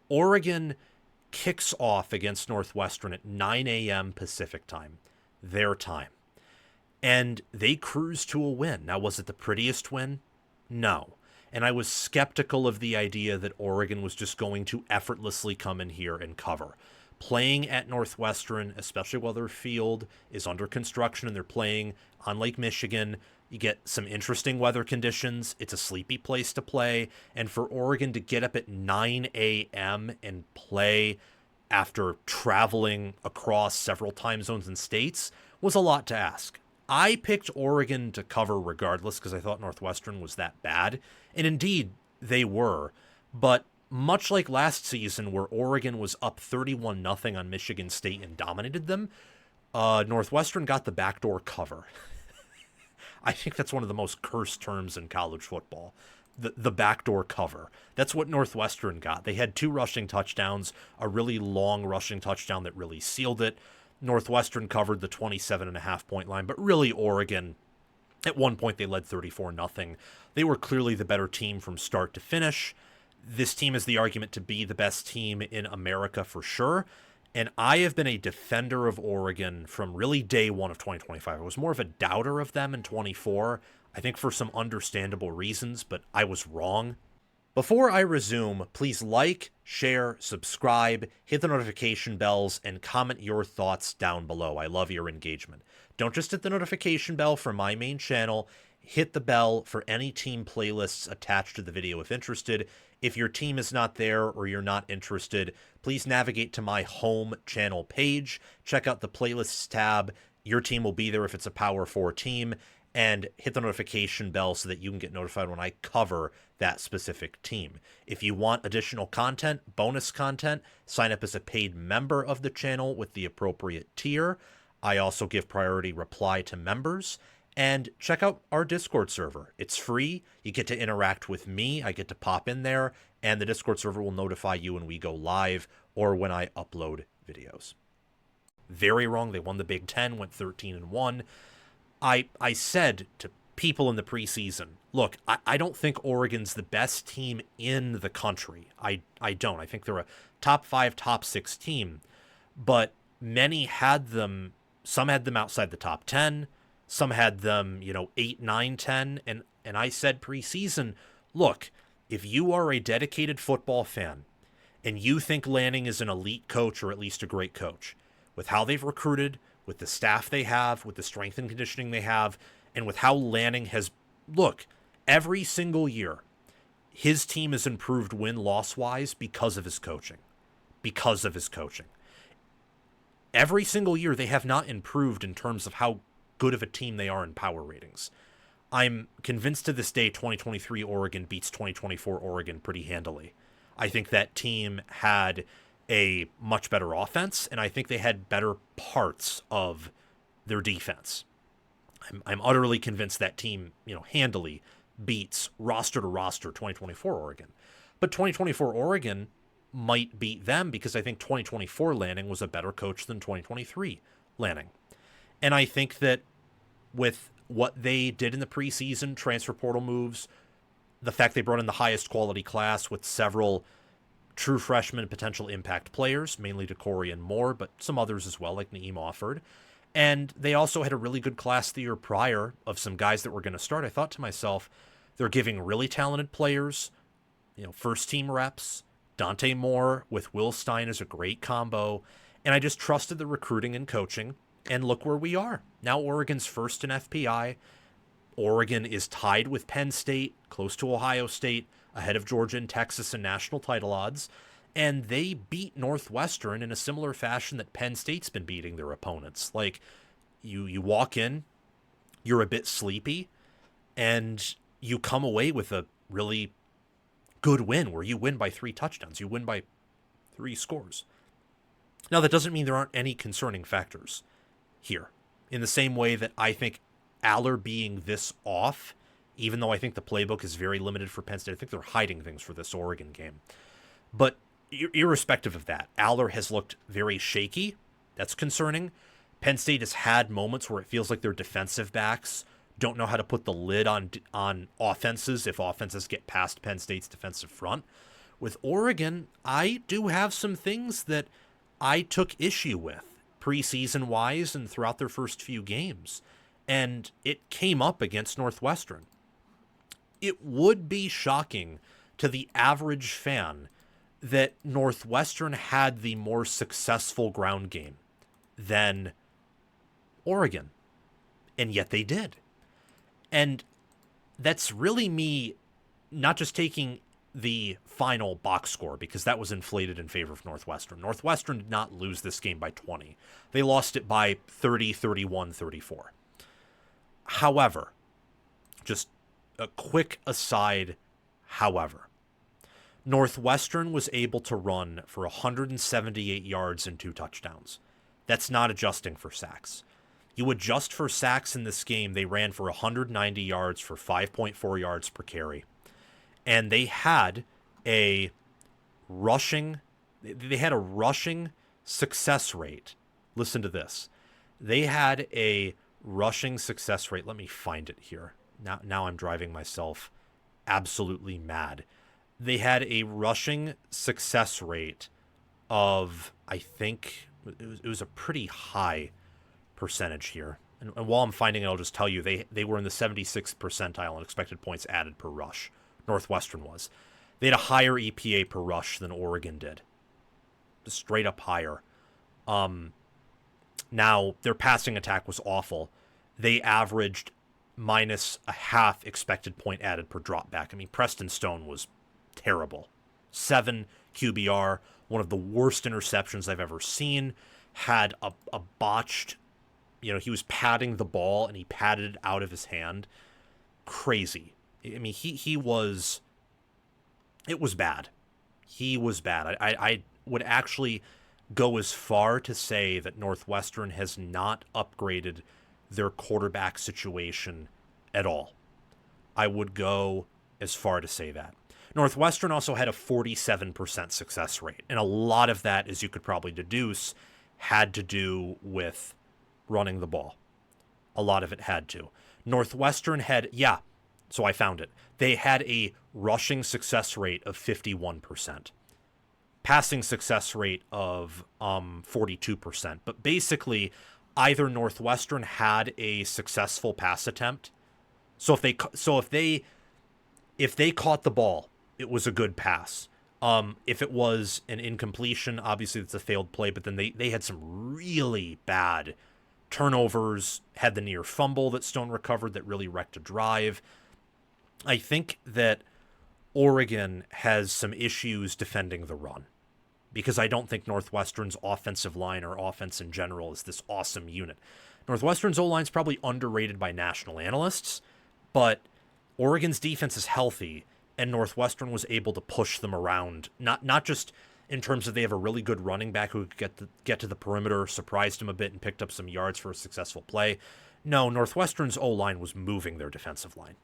Oregon kicks off against Northwestern at 9 a.m. Pacific time, their time. And they cruised to a win. Now, was it the prettiest win? No. And I was skeptical of the idea that Oregon was just going to effortlessly come in here and cover. Playing at Northwestern, especially while their field is under construction and they're playing on Lake Michigan, you get some interesting weather conditions. It's a sleepy place to play. And for Oregon to get up at 9 a.m. and play after traveling across several time zones and states was a lot to ask. I picked Oregon to cover regardless because I thought Northwestern was that bad. And indeed, they were. But much like last season where Oregon was up 31-0 on Michigan State and dominated them, Northwestern got the backdoor cover. I think that's one of the most cursed terms in college football. The backdoor cover. That's what Northwestern got. They had 2 rushing touchdowns, a really long rushing touchdown that really sealed it. Northwestern covered the 27.5-point line, but really Oregon, at one point they led 34-0. They were clearly the better team from start to finish. This team has the argument to be the best team in America for sure, and I have been a defender of Oregon from really day one of 2025. I was more of a doubter of them in 24, I think for some understandable reasons, but I was wrong. Before I resume, please like, share, subscribe, hit the notification bells, and comment your thoughts down below. I love your engagement. Don't just hit the notification bell for my main channel, hit the bell for any team playlists attached to the video if interested. If your team is not there or you're not interested, please navigate to my home channel page, check out the playlists tab. Your team will be there if it's a Power 4 team, and hit the notification bell so that you can get notified when I cover that specific team. If you want additional content, bonus content, sign up as a paid member of the channel with the appropriate tier. I also give priority reply to members. And check out our Discord server. It's free. You get to interact with me. I get to pop in there, and the Discord server will notify you when we go live or when I upload videos. Very wrong. They won the Big Ten, went 13-1. I said to people in the preseason, look, I don't think Oregon's the best team in the country. I don't. I think they're a top 5, top 6 team. But many had them, some had them outside the top 10. Some had them, 8, 9, 10. And I said preseason, look, if you are a dedicated football fan and you think Lanning is an elite coach or at least a great coach, with how they've recruited, with the staff they have, with the strength and conditioning they have, and with how Lanning has, look, every single year, his team has improved win-loss-wise because of his coaching. Because of his coaching. Every single year, they have not improved in terms of how good of a team they are in power ratings. I'm convinced to this day 2023 Oregon beats 2024 Oregon pretty handily. I think that team had a much better offense, and I think they had better parts of their defense. I'm utterly convinced that team, handily beats roster to roster 2024 Oregon. But 2024 Oregon might beat them because I think 2024 Lanning was a better coach than 2023 Lanning. And I think that with what they did in the preseason, transfer portal moves, the fact they brought in the highest quality class with several true freshman potential impact players, mainly Brycen Moore, but some others as well, like Naeem Offord. And they also had a really good class the year prior of some guys that were going to start. I thought to myself, they're giving really talented players, first team reps. Dante Moore with Will Stein is a great combo. And I just trusted the recruiting and coaching. And look where we are. Now Oregon's first in FPI. Oregon is tied with Penn State, close to Ohio State, ahead of Georgia and Texas in national title odds. And they beat Northwestern in a similar fashion that Penn State's been beating their opponents. Like, you walk in, you're a bit sleepy, and you come away with a really good win where you win by 3 touchdowns. You win by 3 scores. Now, that doesn't mean there aren't any concerning factors here. In the same way that I think Aller being this off, even though I think the playbook is very limited for Penn State, I think they're hiding things for this Oregon game. But irrespective of that, Aller has looked very shaky. That's concerning. Penn State has had moments where it feels like their defensive backs don't know how to put the lid on offenses if offenses get past Penn State's defensive front. With Oregon, I do have some things that I took issue with preseason wise and throughout their first few games. And it came up against Northwestern. It would be shocking to the average fan that Northwestern had the more successful ground game than Oregon. And yet they did. And that's really me not just taking the final box score, because that was inflated in favor of Northwestern. Northwestern did not lose this game by 20. They lost it by 30, 31, 34. However, just a quick aside, however, Northwestern was able to run for 178 yards and 2 touchdowns. That's not adjusting for sacks. You adjust for sacks in this game, they ran for 190 yards for 5.4 yards per carry. And they had a rushing success rate. Listen to this. They had a rushing success rate. Let me find it here. Now I'm driving myself absolutely mad. They had a rushing success rate of, I think, it was a pretty high percentage here. And while I'm finding it, I'll just tell you, they were in the 76th percentile in expected points added per rush. Northwestern was. They had a higher EPA per rush than Oregon did. Just straight up higher. Now, their passing attack was awful. They averaged minus a half expected point added per drop back. I mean, Preston Stone was terrible. 7 QBR, one of the worst interceptions I've ever seen. Had a botched, he was patting the ball and he patted it out of his hand. Crazy. I mean, it was bad. He was bad. I would actually go as far to say that Northwestern has not upgraded their quarterback situation at all. I would go as far to say that. Northwestern also had a 47% success rate, and a lot of that, as you could probably deduce, had to do with running the ball. A lot of it had to. Northwestern had, so I found it. They had a rushing success rate of 51%. Passing success rate of 42%. But basically, either Northwestern had a successful pass attempt. So if they caught the ball, it was a good pass. If it was an incompletion, obviously it's a failed play, but then they had some really bad turnovers, had the near fumble that Stone recovered that really wrecked a drive. I think that Oregon has some issues defending the run, because I don't think Northwestern's offensive line or offense in general is this awesome unit. Northwestern's O-line is probably underrated by national analysts, but Oregon's defense is healthy, and Northwestern was able to push them around, not just in terms of they have a really good running back who could get to the perimeter, surprised him a bit, and picked up some yards for a successful play. No, Northwestern's O-line was moving their defensive line.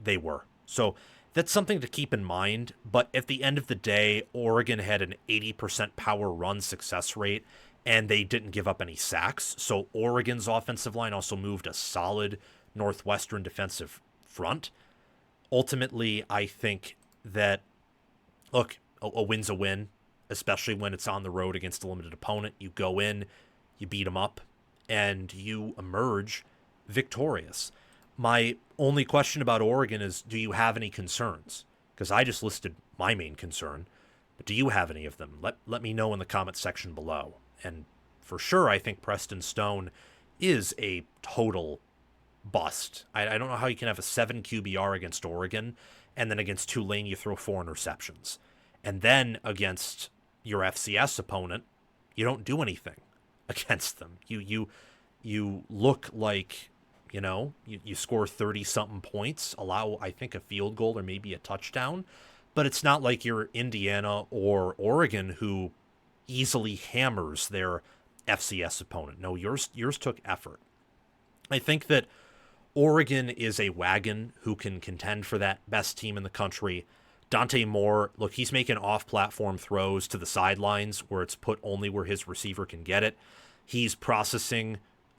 They were. So that's something to keep in mind. But at the end of the day, Oregon had an 80% power run success rate, and they didn't give up any sacks. So Oregon's offensive line also moved a solid Northwestern defensive front. Ultimately, I think that, look, a win's a win, especially when it's on the road against a limited opponent. You go in, you beat them up, and you emerge victorious. My only question about Oregon is, do you have any concerns? Because I just listed my main concern, but do you have any of them? Let me know in the comment section below. And for sure, I think Preston Stone is a total bust. I don't know how you can have a 7 QBR against Oregon, and then against Tulane you throw 4 interceptions. And then against your FCS opponent, you don't do anything against them. You look like, you score 30-something points, allow, I think, a field goal or maybe a touchdown, but it's not like you're Indiana or Oregon who easily hammers their FCS opponent. No, yours took effort. I think that Oregon is a wagon who can contend for that best team in the country. Dante Moore, look, he's making off-platform throws to the sidelines where it's put only where his receiver can get it. He's processing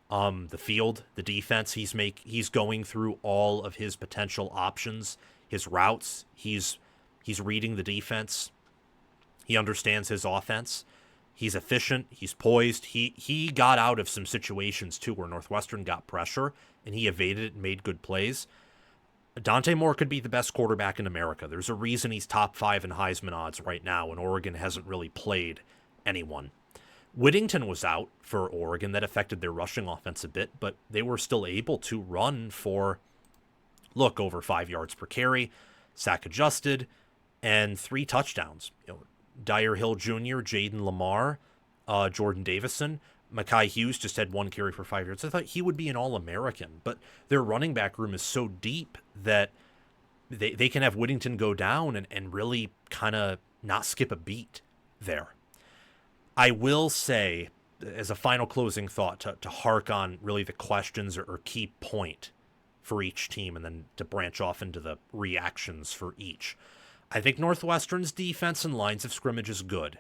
the field, the defense. He's going through all of his potential options, his routes. He's He's reading the defense. He understands his offense. He's efficient. He's poised. He got out of some situations, too, where Northwestern got pressure, and he evaded it and made good plays. Dante Moore could be the best quarterback in America. There's a reason he's top 5 in Heisman odds right now, and Oregon hasn't really played anyone. Whittington was out for Oregon. That affected their rushing offense a bit, but they were still able to run for, over 5 yards per carry, sack adjusted, and 3 touchdowns. Dyer Hill Jr., Jaden Lamar, Jordan Davison, Mekhi Hughes just had 1 carry for 5 yards. I thought he would be an All-American, but their running back room is so deep that they can have Whittington go down and really kind of not skip a beat there. I will say, as a final closing thought, to hark on really the questions or key point for each team and then to branch off into the reactions for each. I think Northwestern's defense and lines of scrimmage is good,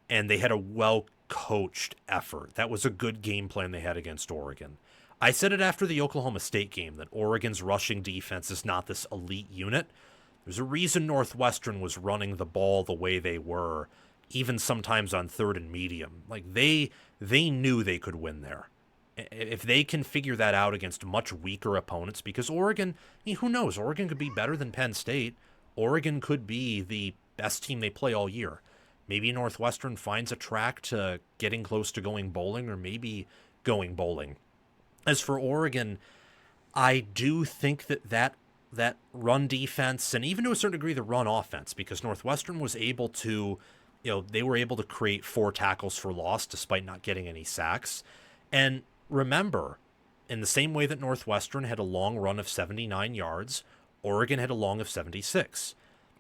and they had a well-coached effort. That was a good game plan they had against Oregon. I said it after the Oklahoma State game that Oregon's rushing defense is not this elite unit. There's a reason Northwestern was running the ball the way they were, even sometimes on 3rd and medium. Like, they knew they could win there. If they can figure that out against much weaker opponents, because Oregon, who knows, Oregon could be better than Penn State. Oregon could be the best team they play all year. Maybe Northwestern finds a track to getting close to going bowling, or maybe going bowling. As for Oregon, I do think that run defense, and even to a certain degree the run offense, because Northwestern was able to, they were able to create 4 tackles for loss despite not getting any sacks. And remember, in the same way that Northwestern had a long run of 79 yards, Oregon had a long of 76.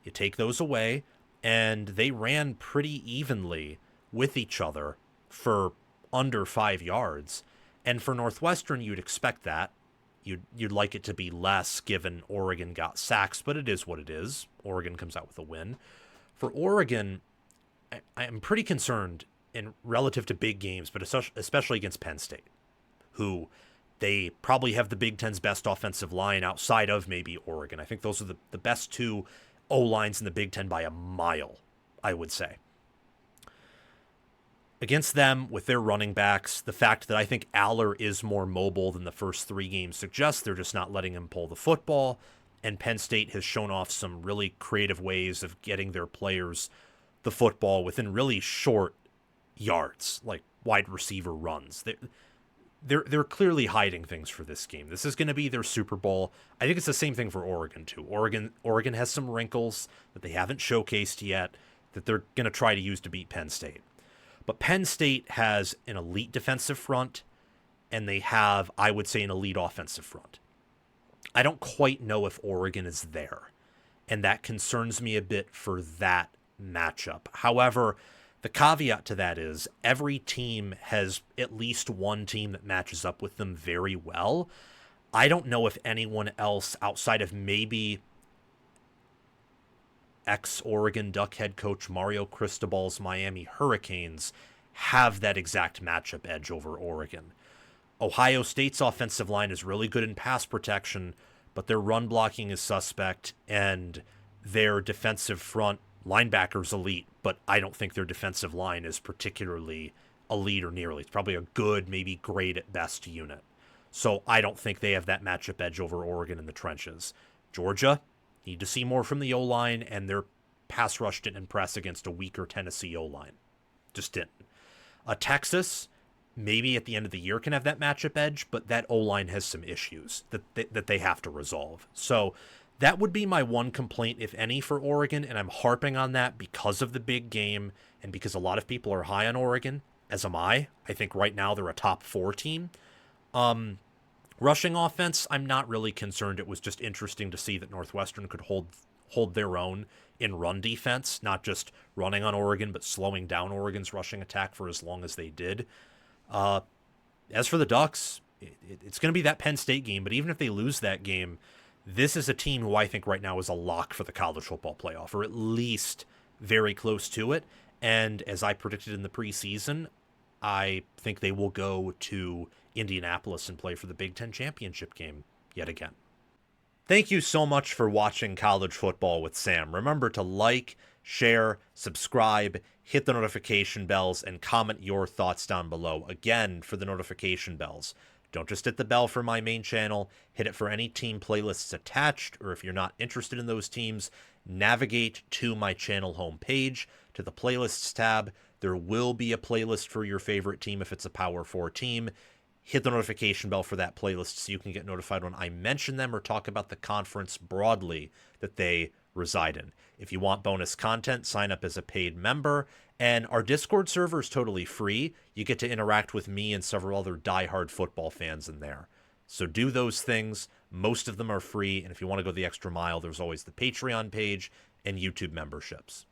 You take those away, and they ran pretty evenly with each other for under 5 yards. And for Northwestern, you'd expect that. You'd like it to be less given Oregon got sacks, but it is what it is. Oregon comes out with a win. For Oregon, I'm pretty concerned in relative to big games, but especially against Penn State, who they probably have the Big Ten's best offensive line outside of maybe Oregon. I think those are the best 2 O-lines in the Big Ten by a mile, I would say. Against them, with their running backs, the fact that I think Aller is more mobile than the first 3 games suggests, they're just not letting him pull the football, and Penn State has shown off some really creative ways of getting their players the football within really short yards, like wide receiver runs. They're clearly hiding things for this game. This is going to be their Super Bowl. I think it's the same thing for Oregon, too. Oregon has some wrinkles that they haven't showcased yet that they're going to try to use to beat Penn State. But Penn State has an elite defensive front, and they have, I would say, an elite offensive front. I don't quite know if Oregon is there, and that concerns me a bit for that matchup. However, the caveat to that is every team has at least one team that matches up with them very well. I don't know if anyone else outside of maybe ex-Oregon Duck head coach Mario Cristobal's Miami Hurricanes have that exact matchup edge over Oregon. Ohio State's offensive line is really good in pass protection, but their run blocking is suspect, and their defensive front linebackers elite, but I don't think their defensive line is particularly elite or nearly. It's probably a good, maybe great at best unit. So I don't think they have that matchup edge over Oregon in the trenches. Georgia, need to see more from the O-line, and their pass rush didn't impress against a weaker Tennessee O-line. Just didn't. Texas, maybe at the end of the year can have that matchup edge, but that O-line has some issues that they have to resolve. So that would be my one complaint, if any, for Oregon, and I'm harping on that because of the big game and because a lot of people are high on Oregon, as am I. I think right now they're a top 4 team. Rushing offense, I'm not really concerned. It was just interesting to see that Northwestern could hold their own in run defense, not just running on Oregon, but slowing down Oregon's rushing attack for as long as they did. As for the Ducks, it's going to be that Penn State game, but even if they lose that game, this is a team who I think right now is a lock for the college football playoff, or at least very close to it. And as I predicted in the preseason, I think they will go to Indianapolis and play for the Big Ten championship game yet again. Thank you so much for watching College Football with Sam. Remember to like, share, subscribe, hit the notification bells, and comment your thoughts down below. Again, for the notification bells, don't just hit the bell for my main channel, hit it for any team playlists attached, or if you're not interested in those teams, navigate to my channel homepage, to the playlists tab. There will be a playlist for your favorite team if it's a Power 4 team. Hit the notification bell for that playlist so you can get notified when I mention them or talk about the conference broadly that they reside in. If you want bonus content, sign up as a paid member. And our Discord server is totally free. You get to interact with me and several other diehard football fans in there. So do those things. Most of them are free. And if you want to go the extra mile, there's always the Patreon page and YouTube memberships.